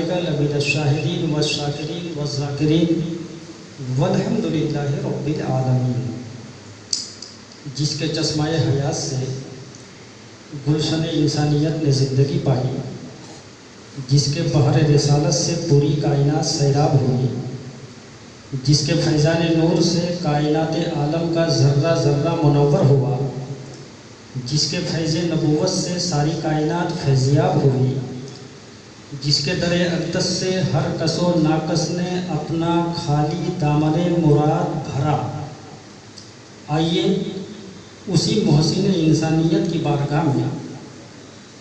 उलाइका लमिनश शाहिदीन वश्शाकिरीन वज़्ज़ाकिरीन वल्हम्दुलिल्लाहि रब्बिल आलमीन। जिसके चश्माए हयात से गुलशन इंसानियत ने ज़िंदगी पाई, जिसके बहर रिसालत से पूरी कायनात सैराब हुई, जिसके फैज़ान नूर से कायनात आलम का ज़र्रा ज़र्रा मुनव्वर हुआ, जिसके फैज़ नबूवत से सारी कायनात फैज़याब हुई, जिसके दरे अक़दस से हर कसो नाकस ने अपना खाली दामने मुराद भरा। आइए उसी मोहसिन इंसानियत की बारगाह में,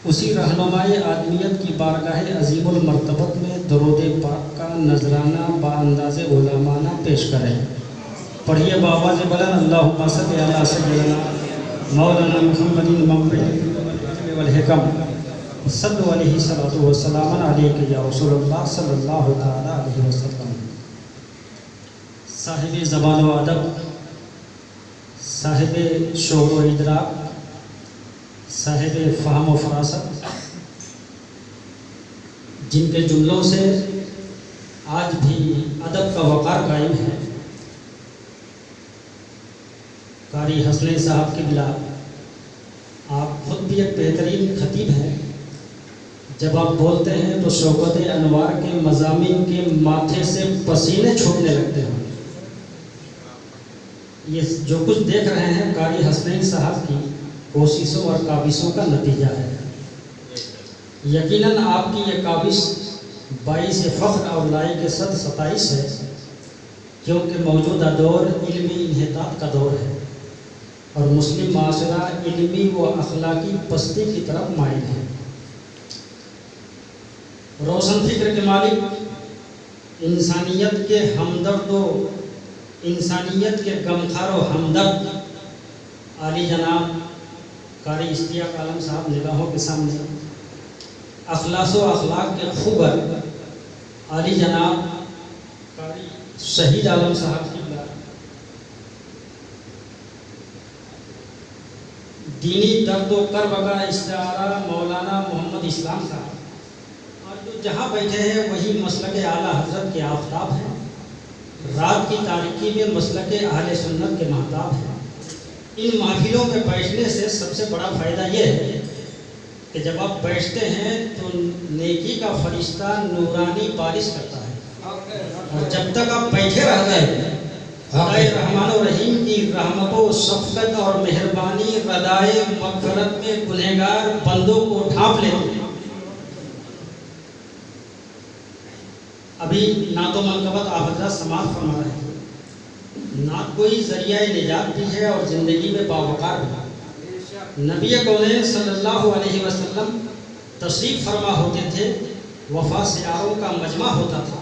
उसी रहनुमाए आदमियत की बारगाह अज़ीमुल मर्तबत में दरूद पाक का नजराना बाअंदाज़े उलमाना पेश करें। पढ़िए बाबाज़ बुलंद अल्लाहुम्मा सल्लि अला सय्यिदना मौलाना मुहम्मदिन वल हिकम सल्लल्लाहु अलैहि सल्लतु व सलामन अलैका या रसूलल्लाह सल्लल्लाहु तआला अलैहि वसल्लम। साहिब ज़बान व अदब, साहिब शौर व इदराक, साहिब फ़हम व फ़रासत, जिनके जुमलों से आज भी अदब का वक़ार कायम है, कारी हसनैन साहब के बिला, आप खुद भी एक बेहतरीन खतीब हैं। जब आप बोलते हैं तो शौकत अनवार के मज़ामीन के माथे से पसीने छूटने लगते हैं। ये जो कुछ देख रहे हैं कारी हसनैन साहब की कोशिशों और काबिशों का नतीजा है। यकीनन आपकी ये काबिश बाइस फ़ख्र और लायक सताइश है, क्योंकि मौजूदा दौर इल्मी इन्हितात का दौर है और मुस्लिम माशरा इल्मी व अखलाकी पस्ती की तरफ माइल है। रोशन फिक्र के मालिक, इंसानियत के हमदर्दो, इंसानियत के गमखारो हमदर्द आली जनाब कारी इश्तियाक आलम साहब निगाहों के सामने अखलासो अखलाक के खूबर आली जनाब कारी शहीद आलम साहब की दीनी दर्द व कर्ब का इस्तारा मौलाना मोहम्मद इस्लाम साहब, और जो जहाँ बैठे हैं वही मसलक आला हज़रत के आफ्ताब हैं। रात की तारीकी में मसलक अहले सुन्नत के महताब हैं। इन महफिलों में बैठने से सबसे बड़ा फ़ायदा ये है कि जब आप बैठते हैं तो नेकी का फरिश्ता नूरानी बारिश करता है, और जब तक आप बैठे रहते हैं खुदाए रहमान और रहीम की रहमतों, शफ़क़त और मेहरबानी रदाए मग़फ़िरत में गुनहगार बंदों को ढांप लेते हैं। अभी नातो मनकबत आप हज़रात समाअत फरमा रहे हैं। नात कोई ज़रिया निजात भी है और ज़िंदगी में बावकार भी। नबी कौनैन सल्लल्लाहु अलैहि वसल्लम तशरीफ़ फरमा होते थे, वफ़ा सियारों का मजमा होता था।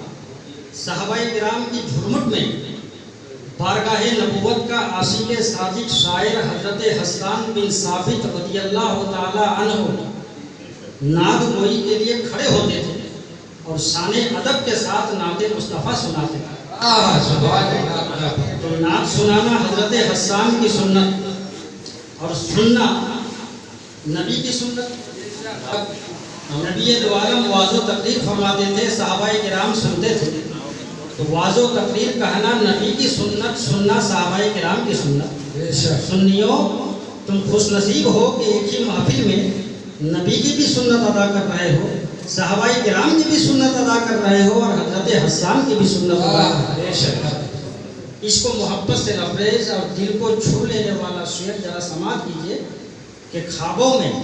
सहाबाए किराम की झुरमुट में बारगाह नबूवत का आशिक़ सादिक़ शायर हज़रत हसन बिन साबित रज़ियल्लाहु ताला अन्हु नाद गोई के लिए खड़े होते थे और शान अदब के साथ नाते मुस्तफ़ा सुनाते थे। तो नात सुनाना हज़रत हसन की सुन्नत और सुनना नबी की सुन्नत। नबी दो आलम वाज़ो तकरीर फरमाते थे, सहाबाए किराम सुनते थे। तो वाज़ो तकरीर कहना नबी की सुन्नत, सुनना सहाबाए किराम की सुन्नत। सुन्नियों, तुम खुशनसीब हो कि एक ही महफिल में नबी की भी सुन्नत अदा कर रहे हो, सहाबाए किराम की भी सुन्नत अदा कर रहे हो और हज़रत हसन की भी सुन्नत अदा कर रहे हो। इसको मोहब्बत से लबरेज और दिल को छू लेने वाला शेर जरा समात कीजिए कि ख्वाबों में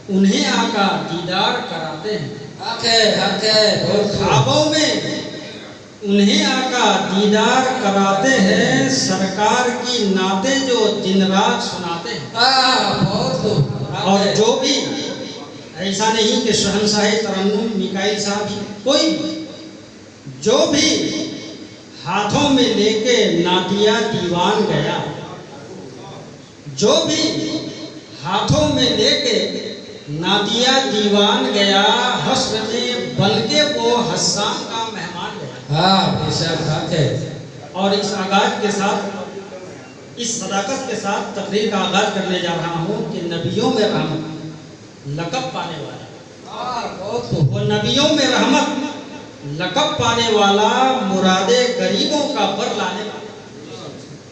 उन्हें आका दीदार कराते हैं। ख्वाबों में उन्हें आका दीदार कराते हैं, सरकार की नाते जो दिन रात सुनाते हैं। और जो भी ऐसा नहीं कि शहंशाह तरन्नुम मिकाइल साहब ही, कोई जो भी हाथों में लेके नादिया दीवान गया, जो भी हाथों में लेके नादिया दीवान गया, हश्र में बल्कि वो हसन का मेहमान गया। और इस आगाज के साथ, इस सदाकत के साथ तकरीर का आगाज करने जा रहा हूँ कि नबियों में रहमत लक़ब पाने वाला वो नबियों में रहमत लक़ब पाने वाला, मुरादे गरीबों का बर लाने वाला,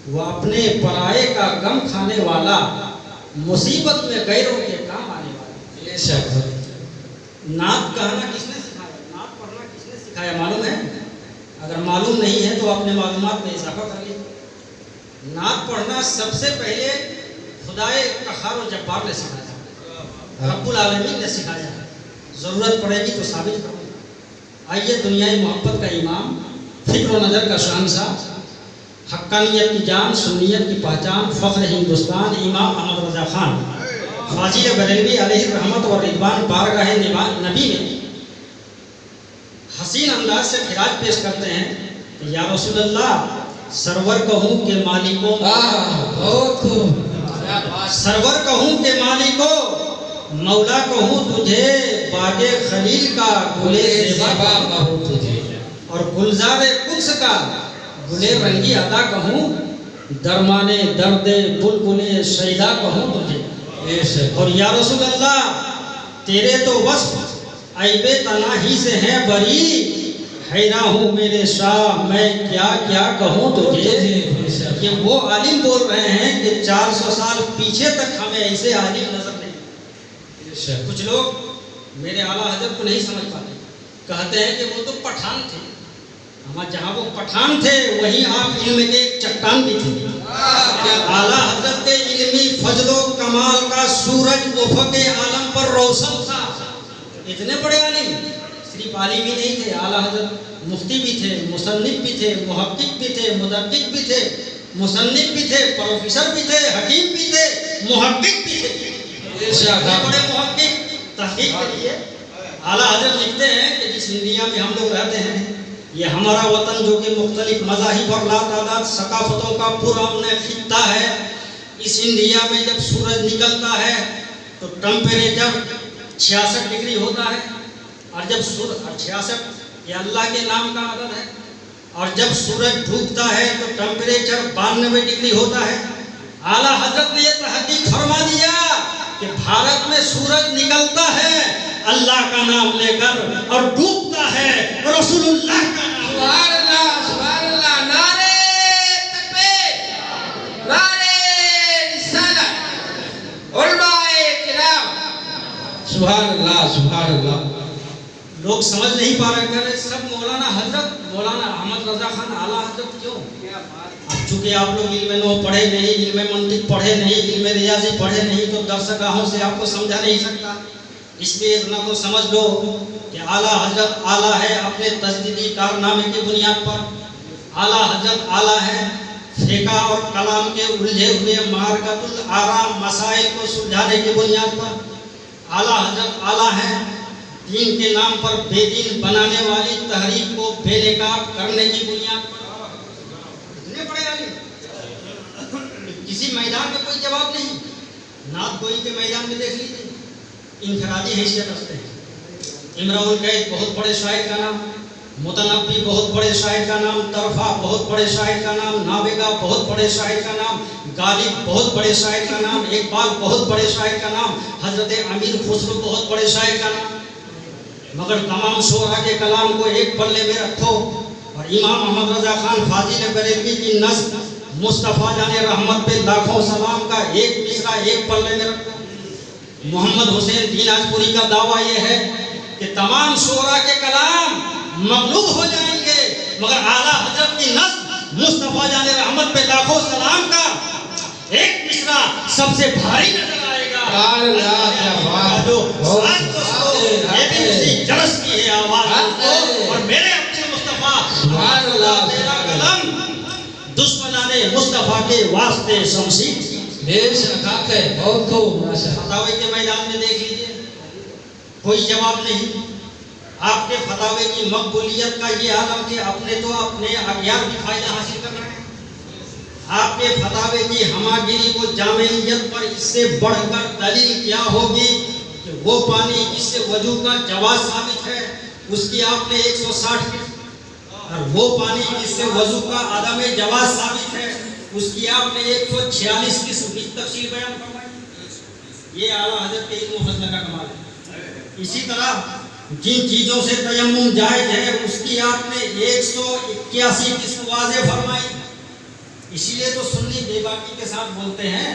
वो अपने पराये का गम खाने वाला, मुसीबत में गैरों के काम आने वाला। नात कहना किसने सिखाया? नात पढ़ना किसने सिखाया मालूम है? अगर मालूम नहीं है तो अपने मालूमात में इजाफा कर लीजिए। नात पढ़ना सबसे पहले खुदाए क़हार और जब्बार ने सिखाया, रब्बुल आलमीन ने सिखाया। ज़रूरत पड़ेगी तो साबित करूँगा। आइए, दुनियाई मोहब्बत का इमाम, फ़िक्र व नज़र का शहंशाह, हक्कानियत की जान, सुन्नियत की पहचान, फ़ख्र हिंदुस्तान, इमाम अहमद रज़ा ख़ान फ़ाज़िल बरेलवी अलैहि रहमत और रिदवान बारगाह नबी में हसीन अंदाज से खिराज पेश करते हैं कि या रसूलल्लाह, सरवर कहूँ के मालिकों, सरवर कहूँ के मालिको, मौला कहूँ तुझे, बागे खलील का गुले ज़ेबा कहूँ तुझे, और गुलज़ारे कुद्स का गुले रंगी अदा कहूँ, दरमाने दर्दे बुलबुले शैदा कहूँ तुझे। और या रसूलल्लाह, तेरे तो वस्फ ऐबे तनाही से हैं बरी, हैरा हूँ मेरे शाह, मैं क्या क्या कहूँ तुझे। ये वो आलिम बोल रहे हैं कि 400 साल पीछे तक हमें ऐसे आलिम नजर नहीं। कुछ लोग मेरे आला हजरत को नहीं समझ पाते, कहते हैं कि वो तो पठान थे। हमारे जहाँ वो पठान थे वहीं आप इल्म के एक चट्टान भी थे। आला हजरत के इल्मी फजलो कमाल का सूरज उफ़क़े आलम पर रोशन था। इतने बड़े आलिम, सिर्फ आलिम ही नहीं थे, आला हजरत मुफ्ती भी थे, मुसन्निफ भी थे, मुहक्किक भी थे, मुदक्किक भी थे, मुसन्निफ भी थे, प्रोफेसर भी थे, हकीम भी थे, मुहक्किक भी थे। बड़े मुहक्किक तहकीक के लिए आला हजरत लिखते हैं कि जिस इंडिया में हम लोग रहते हैं, ये हमारा वतन जो कि मुख्तलिफ मज़ाहिब और लातादाद सकाफ़तों का पुरअमन खित्ता है, इस इंडिया में जब सूरज निकलता है तो टेम्परेचर 66 डिग्री होता है, और जब सूरज 66 ये अल्लाह के नाम का अदद है, और जब सूरज डूबता है तो टेम्परेचर 92 डिग्री होता है। आला हजरत ने यह तहकीक फरमा दिया कि भारत में सूरज निकलता है अल्लाह का नाम लेकर और डूबता है रसूलुल्लाह का नाम। सुभान अल्लाह, सुभान अल्लाह, नारे तकबीर, नारे रिसालत, उलमाए किराम, सुभान अल्लाह, सुभान अल्लाह। लोग समझ नहीं पा रहे, कह रहे सब मौलाना हजरत, मौलाना अहमद रज़ा खान आला हजरत क्यों? अब चूंकि आप लोग इल्म नो पढ़े नहीं, इल्म मंतिक पढ़े नहीं, इल्म रियाजी पढ़े नहीं, तो दर्शगाहों से आपको समझा नहीं सकता। इसलिए इतना तो समझ लो कि आला हजरत आला है अपने तजदीदी कारनामे की बुनियाद पर। आला हजरत आला है फ़िक़्ह और कलाम के उलझे हुए मारकतुल आराम मसाइल को सुलझाने की बुनियाद पर। आला हजरत आला है दीन के नाम पर बेदीन बनाने वाली तहरीक को बेनकाब करने की बुनियाद पर। इतने बड़े आलिम, किसी मैदान में कोई जवाब नहीं। नात गोई के मैदान में देख लीजिए, इनफरादी हैसियत रखते हैं। इमरुल कैस बहुत बड़े शायर का नाम, मुतनब्बी बहुत बड़े शायर का नाम, तरफा बहुत बड़े शायर का नाम, नाबिगा बहुत बड़े शायर का नाम, गालिब बहुत बड़े शायर का नाम, इकबाल बहुत बड़े शायर का नाम, हजरत अमीर खुसरो बहुत बड़े शायर का नाम। मगर तमाम शोरा के कलाम को एक पल्ले में रखो और इमाम अहमद रज़ा खान फ़ाज़िल बरेलवी की नस्ल मुस्तफ़ा जाने रहमत पे लाखों सलाम का एक मिसरा एक पल्ले में रखो। मोहम्मद हुसैन दीनाजपुरी का दावा यह है कि तमाम शोरा के कलाम मगलूब हो जाएंगे, मगर आला हजरत की नस्ल मुस्तफ़ा जाने रहमत पे लाखों सलाम का एक मिसरा सबसे भारी नजर आएगा। ये भी उसी जरस की है आवाज, और मेरे अपने मुस्तफ़ा मेरा कलम दुश्मनाने मुस्तफ़ा के वास्ते शमशीर। बहुत खूब। फतावे के मैदान में देख लीजिए, कोई जवाब नहीं। आपके फतावे की मकबूलियत का ये आलम कि अपने तो अपने अज्ञान भी फायदा हासिल कर रहे हैं। आपके फतावे की हमागिरी को जामियत पर इससे बढ़कर दलील क्या होगी कि वो पानी जिससे वजू का जवाब साबित है उसकी आपने 160 और वो पानी जिससे वजू का आदम जवाब साबित है उसकी आपने 146 की तफसील बयान फरमाई। ये आला हजरत के इल्म व फज़ल का कमाल है। इसी तरह जिन चीज़ों से तयम्मुम जायज़ है उसकी आपने 181 किस्म वाज़ेह फरमाई। इसीलिए तो सुन्नी बेबाकी के साथ बोलते हैं,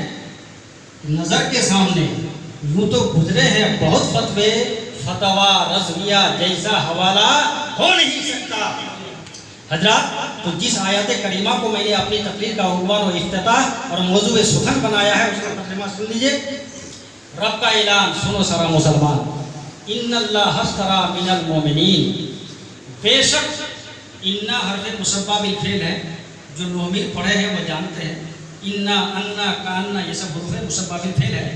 नज़र के सामने यूँ तो गुजरे हैं बहुत फतवे, फतवा रज़विया जैसा हवाला हो नहीं सकता। हजरात, तो जिस आयत करीमा को मैंने अपनी तकरीर का उन्वान और इफ्तिताह और मौजू सुखन बनाया है उसका तर्जुमा सुन लीजिए। रब का ऐलान सुनो सारा मुसलमान, इन्नल्लाह हस्तरा मिनल मोमिनीन, बेशक इन्ना हर्फ मुसब्बा बिल फेल है, जो नोमिन पढ़े हैं वो जानते हैं। इन्ना अन्ना कान्ना ये सब हुरूफ मुसब्बा बिल फेल है।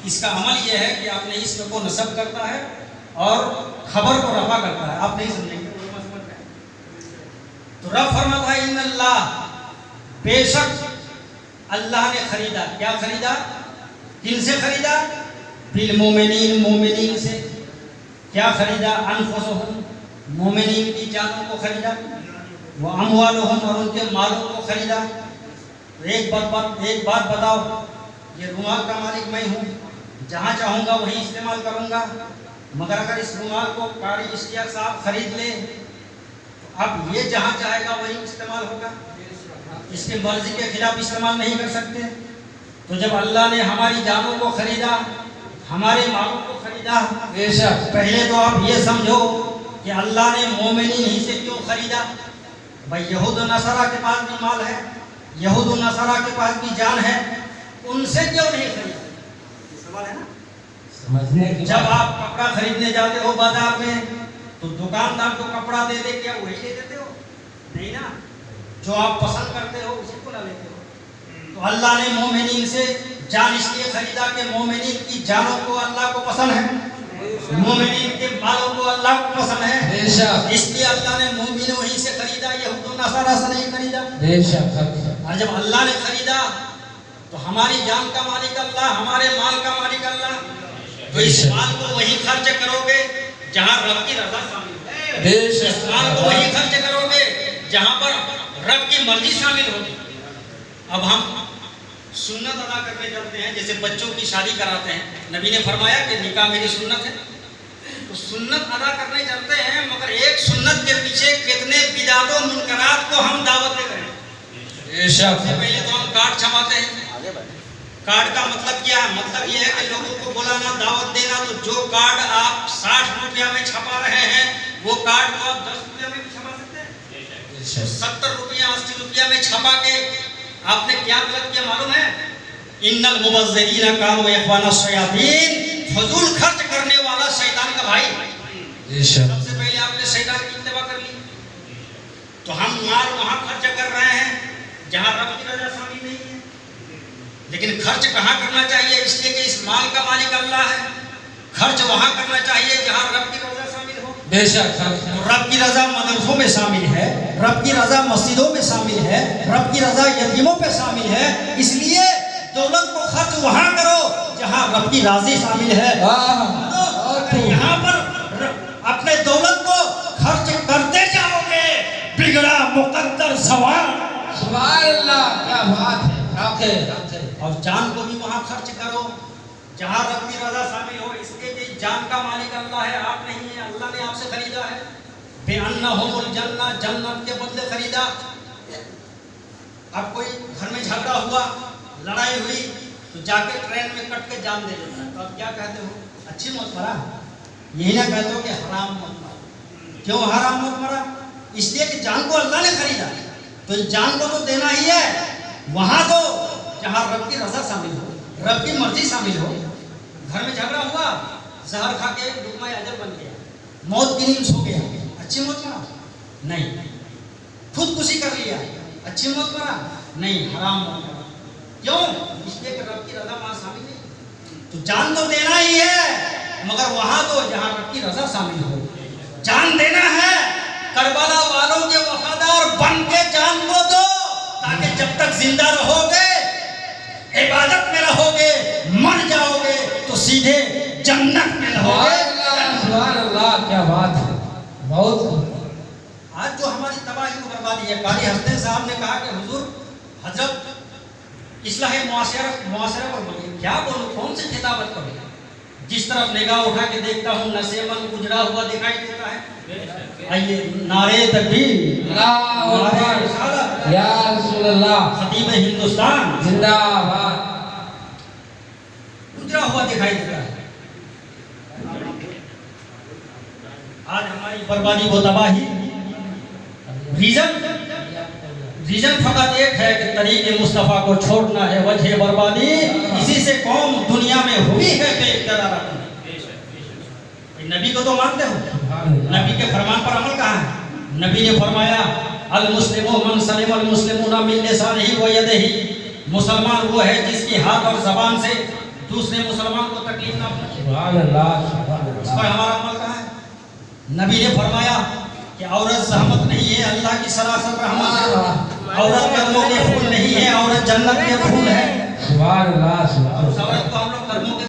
इसका अमल यह है कि आपने इसम को नसब करता है और खबर को रफा करता है। आप नहीं समझेंगे तो रब फरमाता है इन्नल्लाह, बेशक अल्लाह ने खरीदा। क्या खरीदा? किनसे खरीदा? बिल मोमिनीन, मोमिनीन से। क्या खरीदा? अनफुसहुम, मोमिनीन की जानों को खरीदा। वो अमवालुहुम, और उनके मालों को खरीदा। एक बात बताओ, ये रुमाल का मालिक मैं हूँ, जहाँ चाहूँगा वहीं इस्तेमाल करूँगा, मगर अगर इस रुमाल को कारी इश्तियाक साहब खरीद ले तो अब ये जहाँ चाहेगा वहीं इस्तेमाल होगा, इसकी मर्जी के खिलाफ इस्तेमाल नहीं कर सकते। तो जब अल्लाह ने हमारी जानों को खरीदा, हमारे मालों को खरीदा, पहले तो आप ये समझो कि अल्लाह ने मोमिनीन ही से क्यों खरीदा। भाई यहूद और नसारा के पास भी माल है, यहूद और नसारा के पास भी जान है, उनसे क्यों नहीं खरीदा? सवाल है ना समझने की। जब आप कपड़ा खरीदने जाते हो बाजार में तो दुकानदार को कपड़ा दे दे, क्या वही ले देते हो? नहीं ना, जो आप पसंद करते हो उसी को ना लेते हो। तो अल्लाह ने मोमिनीन से जान इसलिए खरीदा कि मोमिनीन की जानों को अल्लाह को पसंद है, मोमिनीन के मालों को अल्लाह को पसंद है, इसलिए अल्लाह ने मोमिनों ही से खरीदा, यहूद और नसारा से नहीं खरीदा। और जब अल्लाह ने खरीदा तो हमारी जान का मालिक अल्लाह, हमारे माल का मालिक अल्लाह, तो इस माल को वही खर्च करोगे जहाँ रब की रजा शामिल है। इस माल को वही खर्च करोगे जहाँ पर रब की मर्जी शामिल होगी। अब हम सुन्नत अदा करने चलते हैं, जैसे बच्चों की शादी कराते हैं। नबी ने फरमाया कि निकाह मेरी सुन्नत है, तो सुन्नत अदा करने चलते हैं, मगर एक सुन्नत के पीछे कितने बिदात और मुनकरात को हम दावत दे रहे हैं। सबसे पहले तो हम कार्ड छपाते हैं। कार्ड का मतलब क्या है? मतलब यह है कि लोगों को बुलाना, दावत देना। तो जो कार्ड आप 60 रुपया में छपा रहे हैं वो कार्ड को आप 10 रुपया में भी छपा सकते हैं। 70 रुपया 80 रुपया में छपा के आपने क्या गलत किया मालूम है? इन्नल मुबज़्ज़िरीन कानू इख्वाना शयातीन, फजूल खर्च करने वाला शैतान का भाई। सबसे पहले आपने शैतान की इत्तिबा कर ली। तो हम माल वहाँ खर्च कर रहे हैं जहाँ रब की रजा शामिल नहीं है। लेकिन खर्च कहाँ करना चाहिए? इसलिए कि इस माल का मालिक अल्लाह है। खर्च वहाँ करना चाहिए जहाँ रब की रजा शामिल हो। बेशक तो रब की रजा मदरसों में शामिल है, रब की रजा मस्जिदों में शामिल है, रब की रजा यतीमों पे शामिल है। इसलिए दौलत को खर्च वहाँ करो जहाँ रब की राज़ी शामिल है। यहाँ पर अपने दौलत को खर्च करते जाओगे, बिगड़ा मुकद्दर सवाल। सुभान अल्लाह, क्या बात है। और जान को भी वहाँ खर्च करो जहाँ रब की रजा शामिल हो, इसलिए कि जान का मालिक अल्लाह है, आप नहीं है। अल्लाह ने आपसे खरीदा है, बेअन्नहुमुल जन्नह, जन्नत के बदले खरीदा। अब कोई घर में झगड़ा हुआ, लड़ाई हुई, तो जाके ट्रेन में कट के जान दे देता है। तो आप क्या कहते हो? अच्छी मौत मरा। यही ना कहते हो कि हराम मौत मरा। क्यों हराम मौत मरा? इसलिए कि जान को अल्लाह ने खरीदा, तो जान को तो देना ही है। वहाँ तो जहाँ रब की रजा शामिल हो, रब की मर्जी शामिल हो। घर में झगड़ा हुआ, जहर खा के लुक़मा अजल बन गया, मौत की नींद सो गया, अच्छी मौत मरा? नहीं। खुदकुशी कर लिया, अच्छी मौत मरा? नहीं, हराम मौत मरा। क्यों? इसलिए कि रब की रजा वहाँ शामिल नहीं। तो जान तो देना ही है, मगर वहाँ तो जहाँ रब की रजा शामिल हो। जान देना है, करबला वालों के वफादार बन के जान को दो, ताकि जब तक जिंदा रहोगे, इबादत में रहोगे, मर जाओगे तो सीधे जन्नत में रहोगे। सुभान अल्लाह, क्या बात है। बहुत आज जो हमारी तबाही को बर्बादी है। कारी हसन साहब ने कहा कि हुजूर हजरत इस्लाह मुआशरा पर बोलिए। क्या बोलूं, कौन सी खिताबत करूं? जिस तरफ निगाह उठा के देखता हूँ नशेमन उजड़ा हुआ दिखाई देता है। आइए नारे तकबीर, नारे रिसालत, या रसूल अल्लाह, खतीब हिंदुस्तान जिंदाबाद, उजड़ा हुआ दिखाई देता है। आज हमारी बर्बादी व तबाही रीजन फकत एक है कि तरीके मुस्तफ़ा को छोड़ना है, वजह बर्बादी इसी से कौम दुनिया में हुई है बेइक़्तिदार। नबी को तो मानते हो, नबी के फरमान पर अमल कहाँ है? नबी ने फरमाया अल मुस्लिमु मन सलिम अल मुस्लिमूना मिन लिसानिही व यदिही, मुसलमान वो है जिसकी हाथ और ज़बान से दूसरे मुसलमान को तकलीफ ना पहुंचे। सुभान अल्लाह। इस पर हमारा अमल कहाँ है? नबी ने फरमाया कि औरत सहमत नहीं है, अल्लाह की सरासर रहमत है। औरत कदमों के फूल नहीं है, औरत जन्नत के फूल है। सुभान अल्लाह। उस औरत को हम लोग